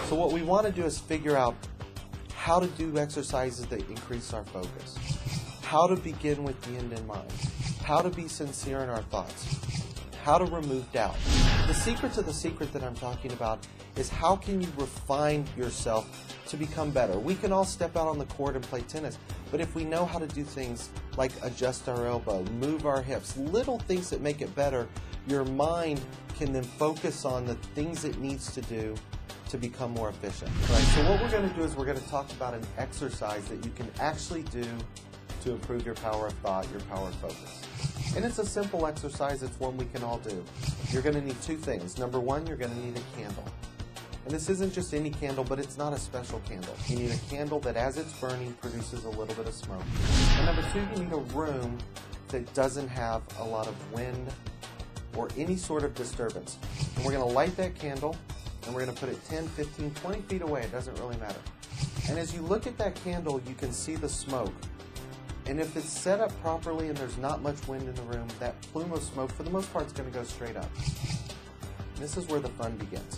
So what we want to do is figure out how to do exercises that increase our focus, how to begin with the end in mind, how to be sincere in our thoughts, how to remove doubt. The secret to the secret that I'm talking about is how can you refine yourself to become better. We can all step out on the court and play tennis, but if we know how to do things like adjust our elbow, move our hips, little things that make it better, your mind can then focus on the things it needs to do to become more efficient. Right, so what we're going to do is we're going to talk about an exercise that you can actually do to improve your power of thought, your power of focus. And it's a simple exercise. It's one we can all do. You're going to need two things. Number one, you're going to need a candle. And this isn't just any candle, but it's not a special candle. You need a candle that as it's burning produces a little bit of smoke. And number two, you need a room that doesn't have a lot of wind or any sort of disturbance. And we're going to light that candle and we're going to put it 10, 15, 20 feet away. It doesn't really matter. And as you look at that candle, you can see the smoke. And if it's set up properly and there's not much wind in the room, that plume of smoke, for the most part, is going to go straight up. And this is where the fun begins.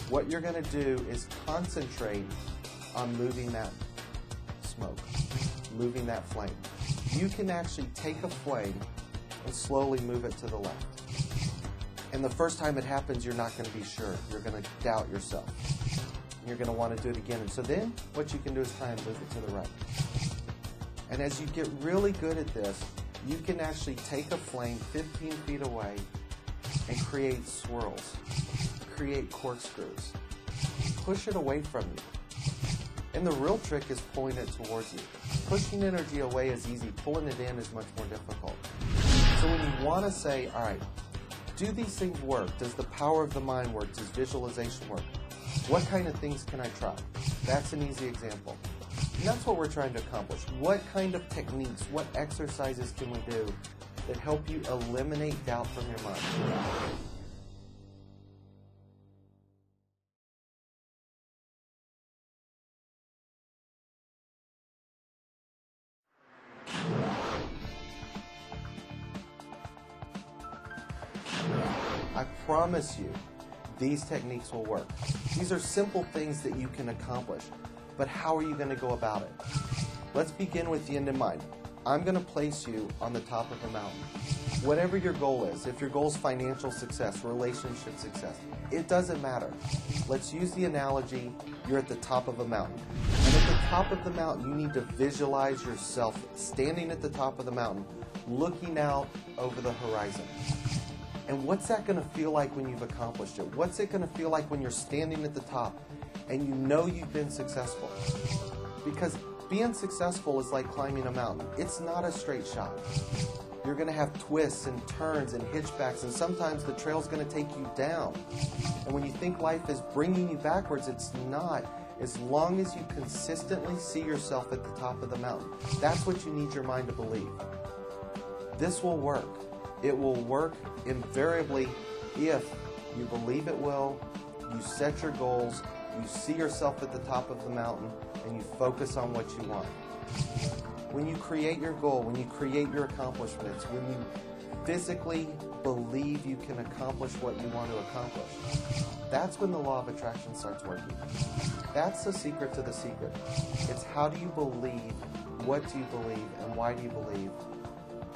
What you're going to do is concentrate on moving that smoke, moving that flame. You can actually take a flame and slowly move it to the left. And the first time it happens, you're not going to be sure. You're going to doubt yourself. You're going to want to do it again. And so then what you can do is try and move it to the right. And as you get really good at this, you can actually take a flame 15 feet away and create swirls, create corkscrews, push it away from you. And the real trick is pulling it towards you. Pushing energy away is easy, pulling it in is much more difficult. So when you want to say, all right, do these things work? Does the power of the mind work? Does visualization work? What kind of things can I try? That's an easy example. And that's what we're trying to accomplish. What kind of techniques, what exercises can we do that help you eliminate doubt from your mind? I promise you, these techniques will work. These are simple things that you can accomplish, but how are you going to go about it? Let's begin with the end in mind. I'm going to place you on the top of a mountain. Whatever your goal is, if your goal is financial success, relationship success, it doesn't matter. Let's use the analogy, you're at the top of a mountain. And at the top of the mountain, you need to visualize yourself standing at the top of the mountain, looking out over the horizon. And what's that going to feel like when you've accomplished it? What's it going to feel like when you're standing at the top and you know you've been successful? Because being successful is like climbing a mountain. It's not a straight shot. You're going to have twists and turns and hitchbacks, and sometimes the trail's going to take you down. And when you think life is bringing you backwards, it's not. As long as you consistently see yourself at the top of the mountain. That's what you need your mind to believe. This will work. It will work invariably if you believe it will, you set your goals, you see yourself at the top of the mountain, and you focus on what you want. When you create your goal, when you create your accomplishments, when you physically believe you can accomplish what you want to accomplish, that's when the law of attraction starts working. That's the secret to the secret. It's how do you believe, what do you believe, and why do you believe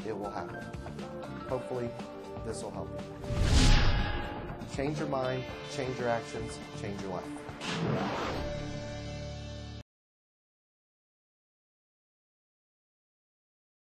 it will happen. Hopefully, this will help you. Change your mind, change your actions, change your life.